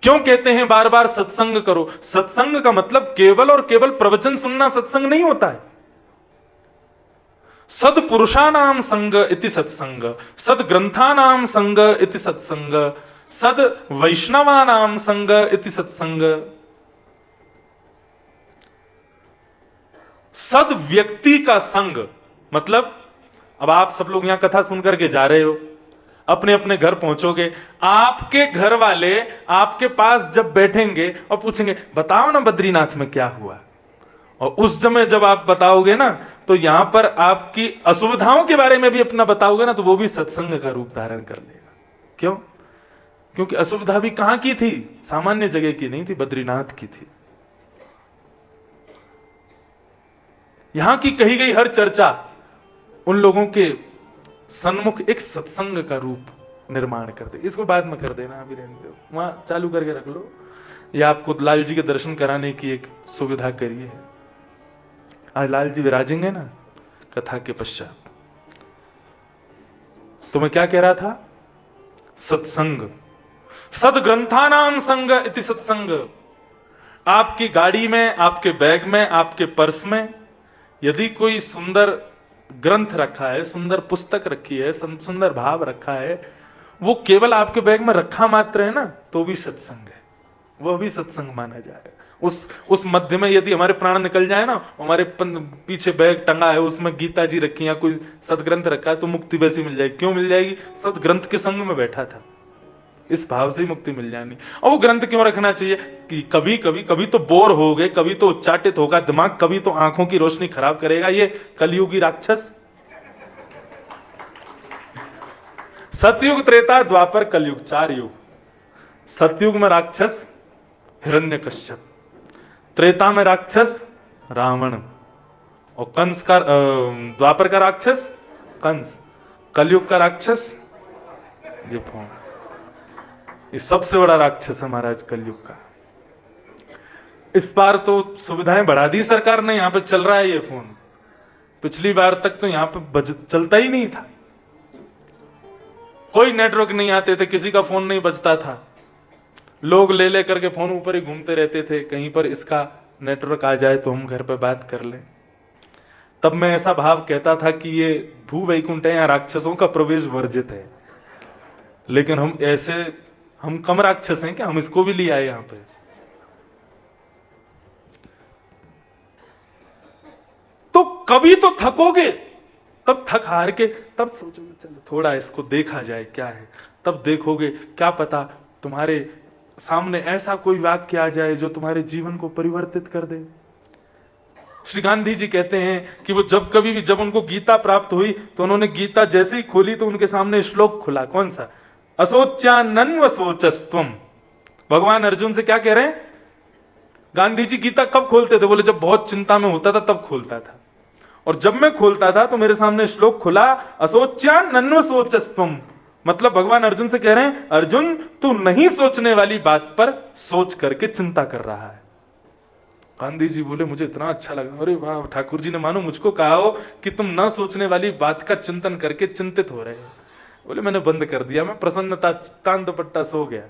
क्यों कहते हैं बार बार सत्संग करो? सत्संग का मतलब केवल और केवल प्रवचन सुनना सत्संग नहीं होता है। सदपुरुषाणाम संग इति सत्संग, सदग्रंथानाम संग इति सत्संग, सद वैष्णवानाम संग इति सत्संग, सद व्यक्ति का संग। मतलब अब आप सब लोग यहां कथा सुनकर के जा रहे हो, अपने अपने घर पहुंचोगे, आपके घर वाले आपके पास जब बैठेंगे और पूछेंगे बताओ ना बद्रीनाथ में क्या हुआ, और उस समय जब आप बताओगे ना तो यहां पर आपकी असुविधाओं के बारे में भी अपना बताओगे ना, तो वो भी सत्संग का रूप धारण कर लेगा। क्यों? क्योंकि असुविधा भी कहां की थी? सामान्य जगह की नहीं थी, बद्रीनाथ की थी। यहां की कही गई हर चर्चा उन लोगों के सन्मुख एक सत्संग का रूप निर्माण कर दे। इसको बाद में कर देना, अभी रहने दो, वहां चालू करके रख लो। या आपको लाल जी के दर्शन कराने की एक सुविधा करिए। आज लाल जी विराजेंगे ना कथा के पश्चात। तो मैं क्या कह रहा था? सत्संग, सदग्रंथानाम संग इति सत्संग। आपकी गाड़ी में, आपके बैग में, आपके पर्स में यदि कोई सुंदर ग्रंथ रखा है, सुंदर पुस्तक रखी है, सुंदर भाव रखा है, वो केवल आपके बैग में रखा मात्र है ना, तो भी सत्संग है, वह भी सत्संग माना जाएगा। उस मध्य में यदि हमारे प्राण निकल जाए ना, हमारे पीछे बैग टंगा है, उसमें गीता जी रखी या कोई सदग्रंथ रखा है, तो मुक्ति वैसी मिल जाएगी। क्यों मिल जाएगी? सदग्रंथ के संग में बैठा था, इस भाव से ही मुक्ति मिल जाएगी। और वो ग्रंथ क्यों रखना चाहिए कि कभी तो बोर हो गए, कभी तो उच्चाटित होगा दिमाग, कभी तो आंखों की रोशनी खराब करेगा ये कलयुगी राक्षस। सतयुग, त्रेता, द्वापर, कलयुग, 4 युग। सतयुग में राक्षस हिरण्यकश्यप, त्रेता में राक्षस रावण, और कंस का द्वापर का राक्षस कंस, कलयुग का राक्षस ये फोन। ये सबसे बड़ा राक्षस है महाराज कलयुग का। इस बार तो सुविधाएं बढ़ा दी सरकार ने, यहां पे चल रहा है ये फोन। पिछली बार तक तो यहां पे चलता ही नहीं था, कोई नेटवर्क नहीं आते थे, किसी का फोन नहीं बजता था, लोग ले करके फोन ऊपर ही घूमते रहते थे, कहीं पर इसका नेटवर्क आ जाए तो हम घर पे बात कर लें। तब मैं ऐसा भाव कहता था कि ये भू वैकुंठ है, या राक्षसों का प्रवेश वर्जित है। लेकिन हम कम राक्षस हैं क्या? हम इसको भी ले आए यहां पे। तो कभी तो थकोगे, तब थक हार के तब सोचोगे चलो थोड़ा इसको देखा जाए क्या है। तब देखोगे, क्या पता तुम्हारे सामने ऐसा कोई वाक्य आ जाए जो तुम्हारे जीवन को परिवर्तित कर दे। श्री गांधी जी कहते हैं कि वो जब उनको गीता प्राप्त हुई तो उन्होंने गीता जैसे ही खोली तो उनके सामने श्लोक खुला। कौन सा? असोच्यानन्व सोचस्त्वम। भगवान अर्जुन से क्या कह रहे हैं? गांधी जी गीता कब खोलते थे? बोले जब बहुत चिंता में होता था तब खोलता था, और जब मैं खोलता था तो मेरे सामने श्लोक खुला, असोच्यानन्व सोचस्त्वम। मतलब भगवान अर्जुन से कह रहे हैं, अर्जुन तू नहीं सोचने वाली बात पर सोच करके चिंता कर रहा है। गांधी जी बोले मुझे इतना अच्छा लगा, अरे वाह, ठाकुर जी ने मानो मुझको कहा हो कि तुम ना सोचने वाली बात का चिंतन करके चिंतित हो रहे हो। बोले मैंने बंद कर दिया, मैं प्रसन्नता तान दुपट्टा सो गया।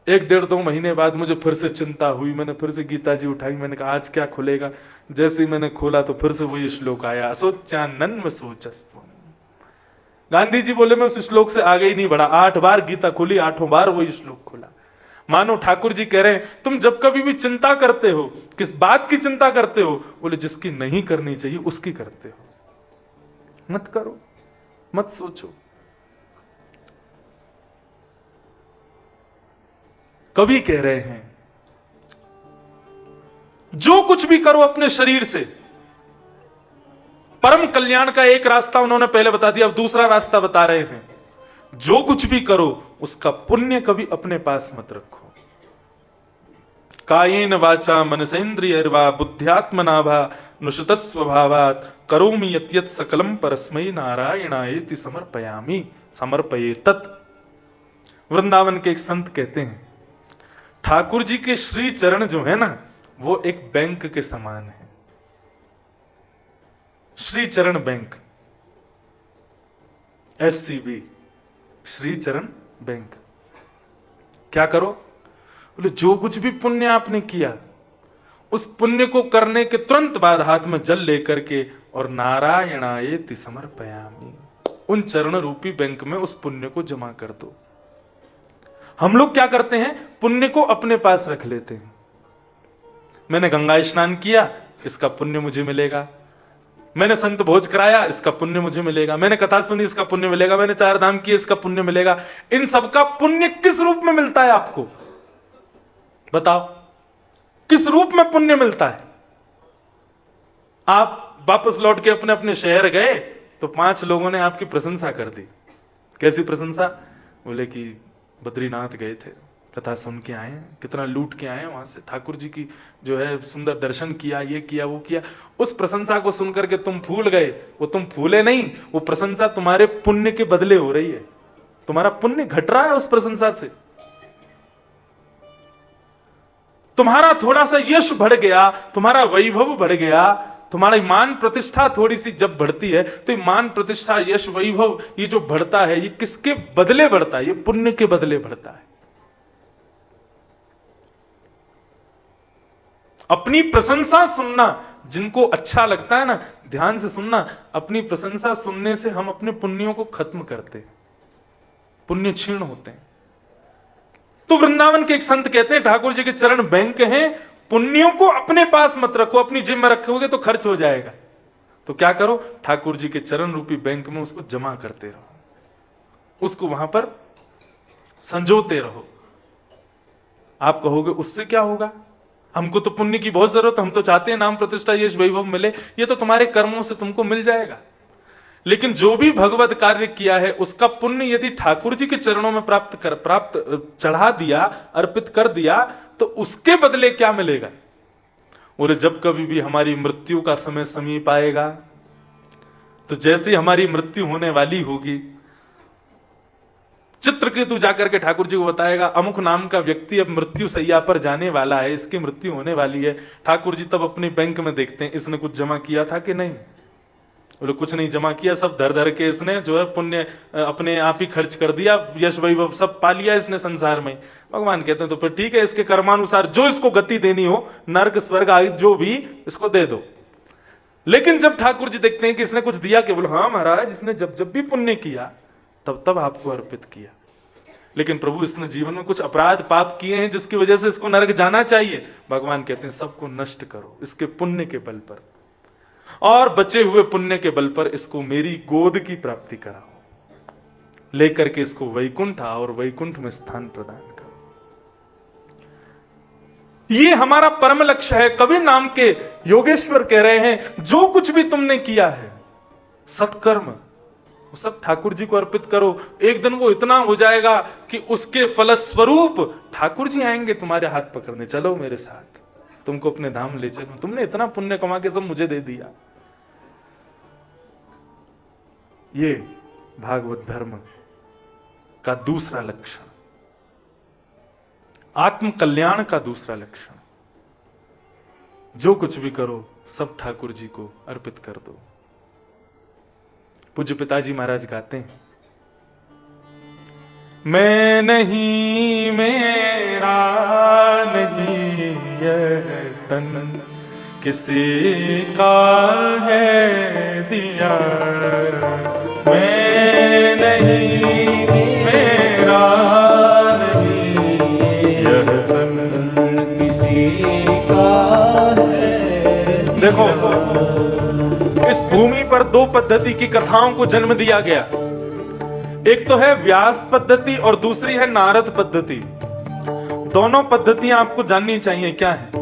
1-1.5-2 महीने बाद मुझे फिर से चिंता हुई, मैंने फिर से गीता जी उठाई, मैंने कहा आज क्या खुलेगा। जैसे ही मैंने खोला तो फिर से वही श्लोक आया, असोच्यानन्व सोचस्त्वम। गांधी जी बोले मैं उस श्लोक से आगे ही नहीं बढ़ा, 8 बार गीता खुली, 8 बार वही श्लोक खुला। मानो ठाकुर जी कह रहे हैं तुम जब कभी भी चिंता करते हो, किस बात की चिंता करते हो? बोले जिसकी नहीं करनी चाहिए उसकी करते हो। मत करो, मत सोचो। कभी कह रहे हैं जो कुछ भी करो अपने शरीर से, परम कल्याण का एक रास्ता उन्होंने पहले बता दिया, अब दूसरा रास्ता बता रहे हैं। जो कुछ भी करो उसका पुण्य कभी अपने पास मत रखो। कायेन वाचा मनसेन्द्रियर्वा बुद्ध्यात्मना वा नुषितस्व भावात् करोमि यत् सकलम परस्मै नारायणायेति समर्पयामि समर्पयेतत्। वृंदावन के एक संत कहते हैं ठाकुर जी के श्री चरण जो है ना, वो एक बैंक के समान है। श्री चरण बैंक, SCB, श्री चरण बैंक। क्या करो? बोले जो कुछ भी पुण्य आपने किया, उस पुण्य को करने के तुरंत बाद हाथ में जल लेकर के और नारायणायेति समर्पयामि, उन चरण रूपी बैंक में उस पुण्य को जमा कर दो। हम लोग क्या करते हैं, पुण्य को अपने पास रख लेते हैं। मैंने गंगा स्नान किया, इसका पुण्य मुझे मिलेगा। मैंने संत भोज कराया, इसका पुण्य मुझे मिलेगा। मैंने कथा सुनी, इसका पुण्य मिलेगा। मैंने 4 धाम किए, इसका पुण्य मिलेगा। इन सबका पुण्य किस रूप में मिलता है आपको? बताओ, किस रूप में पुण्य मिलता है? आप वापस लौट के अपने अपने शहर गए तो 5 लोगों ने आपकी प्रशंसा कर दी। कैसी प्रशंसा? बोले कि बद्रीनाथ गए थे, कथा सुन के आए, कितना लूट के आए, वहां से ठाकुर जी की जो है सुंदर दर्शन किया, ये किया वो किया। उस प्रशंसा को सुनकर के तुम फूल गए। वो तुम फूले नहीं, वो प्रशंसा तुम्हारे पुण्य के बदले हो रही है। तुम्हारा पुण्य घट रहा है उस प्रशंसा से। तुम्हारा थोड़ा सा यश बढ़ गया, तुम्हारा वैभव बढ़ गया, तुम्हारी मान प्रतिष्ठा थोड़ी सी जब बढ़ती है तो मान प्रतिष्ठा, यश, वैभव ये जो बढ़ता है, ये किसके बदले बढ़ता है? ये पुण्य के बदले बढ़ता है। अपनी प्रशंसा सुनना, जिनको अच्छा लगता है ना, ध्यान से सुनना, अपनी प्रशंसा सुनने से हम अपने पुण्यों को खत्म करते हैं, पुण्य क्षीण होते हैं। तो वृंदावन के एक संत कहते हैं ठाकुर जी के चरण बैंक हैं, पुण्यों को अपने पास मत रखो, अपनी जेब में रखोगे तो खर्च हो जाएगा। तो क्या करो, ठाकुर जी के चरण रूपी बैंक में उसको जमा करते रहो, उसको वहां पर संजोते रहो। आप कहोगे उससे क्या होगा? हमको तो पुण्य की बहुत जरूरत, हम तो चाहते हैं नाम प्रतिष्ठा यश वैभव मिले। ये तो तुम्हारे कर्मों से तुमको मिल जाएगा। लेकिन जो भी भगवत कार्य किया है उसका पुण्य यदि ठाकुर जी के चरणों में प्राप्त चढ़ा दिया, अर्पित कर दिया, तो उसके बदले क्या मिलेगा? और जब कभी भी हमारी मृत्यु का समय समीप आएगा, तो जैसे हमारी मृत्यु होने वाली होगी, चित्रकेतु जाकर के ठाकुर जी को बताएगा अमुक नाम का व्यक्ति अब मृत्यु सैया पर जाने वाला है, इसकी मृत्यु होने वाली है। ठाकुर जी तब अपने बैंक में देखते हैं इसने कुछ जमा किया था कि नहीं। बोले कुछ नहीं जमा किया, सब धर धर के इसने जो है पुण्य अपने आप ही खर्च कर दिया, यश वैभव सब पा लिया इसने संसार में। भगवान कहते हैं तो फिर ठीक है, इसके कर्मानुसार जो इसको गति देनी हो, नर्क स्वर्ग आदि जो भी, इसको दे दो। लेकिन जब ठाकुर जी देखते हैं कि इसने कुछ दिया, केवल हाँ महाराज, इसने जब जब भी पुण्य किया तब तब आपको अर्पित किया। लेकिन प्रभु इसने जीवन में कुछ अपराध पाप किए हैं जिसकी वजह से इसको नरक जाना चाहिए। भगवान कहते हैं सबको नष्ट करो इसके पुण्य के बल पर, और बचे हुए पुण्य के बल पर इसको मेरी गोद की प्राप्ति कराओ, लेकर के इसको वैकुंठ और वैकुंठ में स्थान प्रदान करो। ये हमारा परम लक्ष्य है। कबीर नाम के योगेश्वर कह रहे हैं जो कुछ भी तुमने किया है सत्कर्म, सब ठाकुर जी को अर्पित करो। एक दिन वो इतना हो जाएगा कि उसके फलस्वरूप ठाकुर जी आएंगे तुम्हारे हाथ पकड़ने, चलो मेरे साथ, तुमको अपने धाम ले चलो, तुमने इतना पुण्य कमा के सब मुझे दे दिया। ये भागवत धर्म का दूसरा लक्षण, आत्म कल्याण का दूसरा लक्षण। जो कुछ भी करो सब ठाकुर जी को अर्पित कर दो। पूज्य पिताजी महाराज गाते हैं, मैं नहीं मेरा नहीं यह तन किसी का है दिया, मैं नहीं मेरा नहीं यह तन किसी का है। देखो इस भूमि पर 2 पद्धति की कथाओं को जन्म दिया गया। एक तो है व्यास पद्धति और दूसरी है नारद पद्धति। दोनों पद्धतियां आपको जाननी चाहिए क्या है।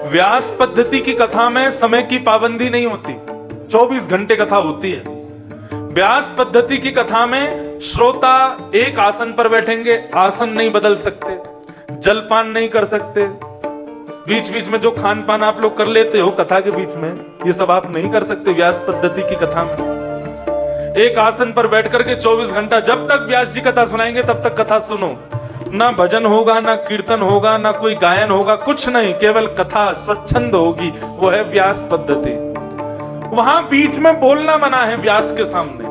व्यास पद्धति की कथा में समय की पाबंदी नहीं होती, 24 घंटे कथा होती है। व्यास पद्धति की कथा में श्रोता एक आसन पर बैठेंगे, आसन नहीं बदल सकते, जलपान नहीं कर सकते, बीच बीच में जो खान पान आप लोग कर लेते हो कथा के बीच में, ये सब आप नहीं कर सकते व्यास पद्धति की कथा में। एक आसन पर बैठ करके 24 घंटा, जब तक व्यास जी कथा सुनाएंगे तब तक कथा सुनो। ना भजन होगा, ना कीर्तन होगा, ना कोई गायन होगा, कुछ नहीं, केवल कथा स्वच्छंद होगी। वो है व्यास पद्धति। वहां बीच में बोलना मना है, व्यास के सामने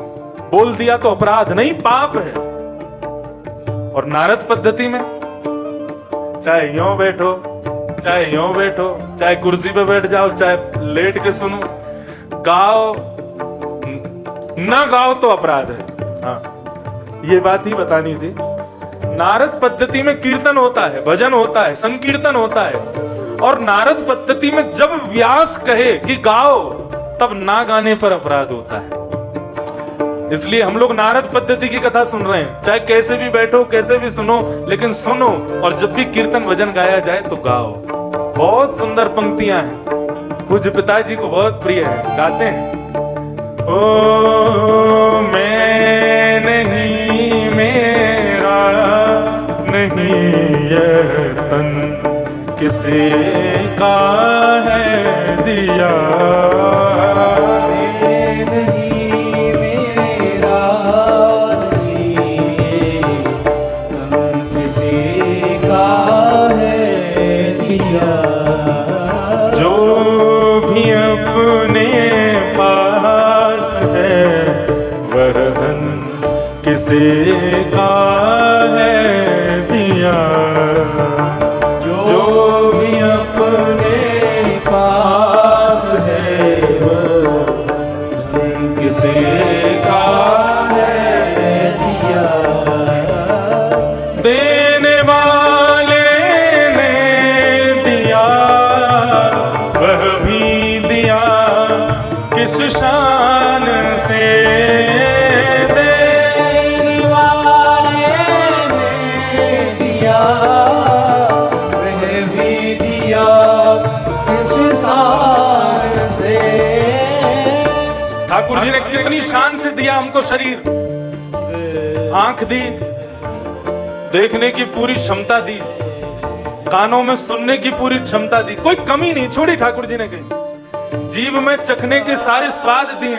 बोल दिया तो अपराध नहीं, पाप है। और नारद पद्धति में चाहे यूं बैठो, चाहे यूं बैठो, चाहे कुर्सी पे बैठ जाओ, चाहे लेट के सुनो, गाओ ना गाओ तो अपराध है। हाँ, ये बात ही बतानी थी। नारद पद्धति में कीर्तन होता है, भजन होता है, संकीर्तन होता है, और नारद पद्धति में जब व्यास कहे कि गाओ, तब ना गाने पर अपराध होता है। इसलिए हम लोग नारद पद्धति की कथा सुन रहे हैं, चाहे कैसे भी बैठो, कैसे भी सुनो, लेकिन सुनो, और जब भी कीर्तन भजन गाया जाए तो गाओ। बहुत सुंदर पंक्तियां हैं, पूज्य पिताजी को बहुत प्रिय है, गाते हैं। ओ मैं नहीं, मेरा नहीं यह तन, किसी का है दिया। जो भी अपने पास है वह धन किसी का है दिया। जो भी अपने पास है वह धन किसी का है दिया। देने वाले किस शान से, देने वाले ने दिया, वह भी दिया किस शान से। ठाकुर जी ने कितनी शान से दिया हमको शरीर। आंख दी, देखने की पूरी क्षमता दी, कानों में सुनने की पूरी क्षमता दी, कोई कमी नहीं छोड़ी ठाकुर जी ने कहीं। जीभ में चखने के सारे स्वाद दिए,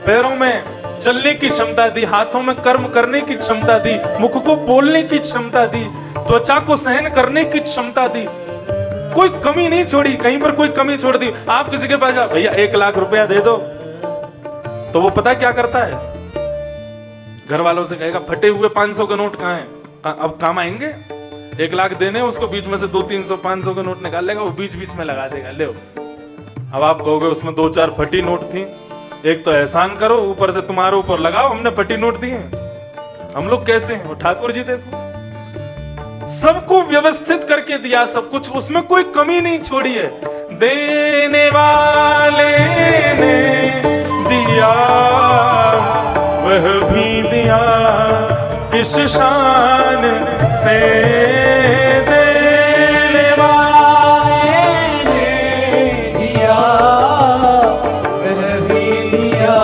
पैरों में चलने की क्षमता दी, हाथों में कर्म करने की क्षमता दी, मुख को बोलने की क्षमता दी, त्वचा को सहन करने की क्षमता दी, कोई कमी नहीं छोड़ी, कहीं पर कोई कमी छोड़ दी। आप किसी के पास जाओ, भैया 1 लाख रुपया दे दो, तो वो पता क्या करता है, घर वालों से कहेगा फटे हुए 500 के नोट कहाँ हैं, अब काम आएंगे। 1 लाख देने, उसको बीच में से 200-300 500 के नोट निकाल लेगा, वो बीच बीच में लगा देगा, ले। अब आप कहोगे उसमें 2-4 फटी नोट थी, एक तो एहसान करो, ऊपर से तुम्हारे ऊपर लगाओ, हमने फटी नोट दिए। हम लोग कैसे हैं, वो ठाकुर जी देखो, सबको व्यवस्थित करके दिया, सब कुछ, उसमें कोई कमी नहीं छोड़ी है। देने वाले ने दिया, वह भी दिया किस शान से, देने वाले ने दिया, वह भी दिया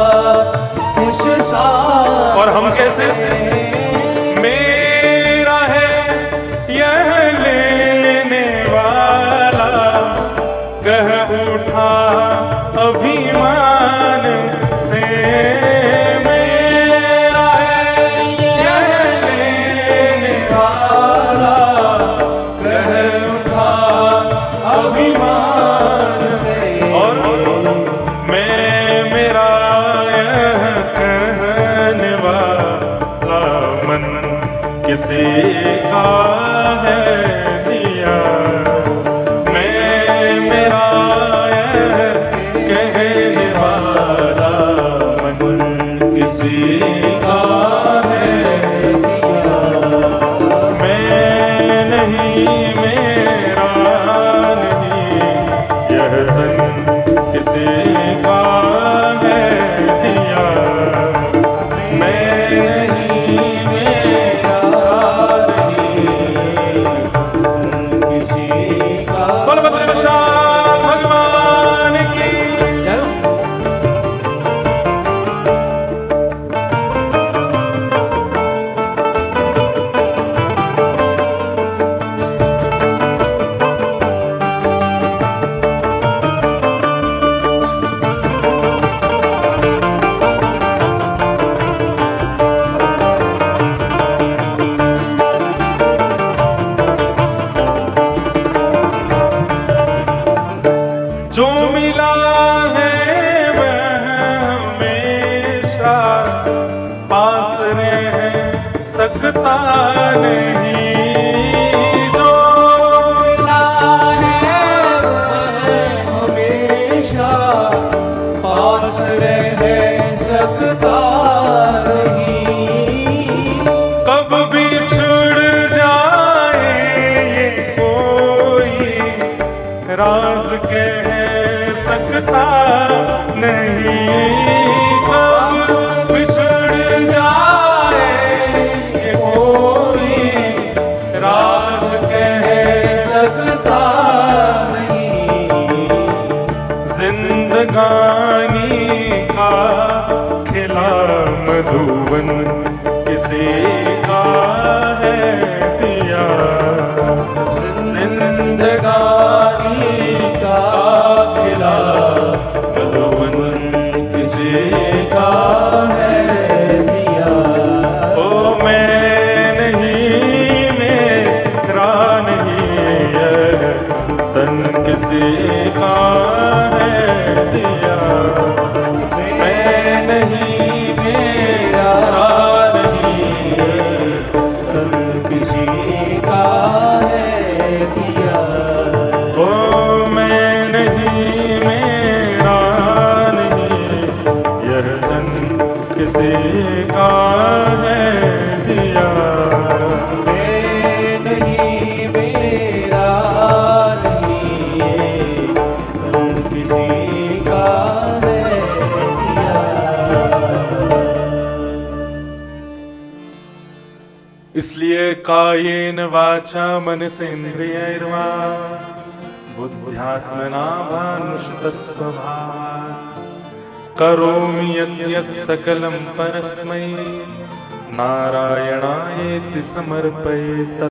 किस शान। और हम कैसे, मेरा है यह लेने वाला, कह उठा अभिमान से, मेरा है यह लेने वाला, कह उठा अभिमान से। और मैं मेरा यह कहने वाला मन किसी का है दिया। मैं मेरा यह कहने वाला मन किसी का है दिया। मैं नहीं, मेरा नहीं यह धन किसी का है दिया। मैं नहीं, मेरा नहीं किसी का। बलभद्र विशाल भगवान की जय। कायेन वाचा मनसेन्द्रियैर्वा बुद्ध्यात्मना भानुषतस्वभावात् करोमि यत् सकलं परस्मै नारायणायेति समर्पयेत्।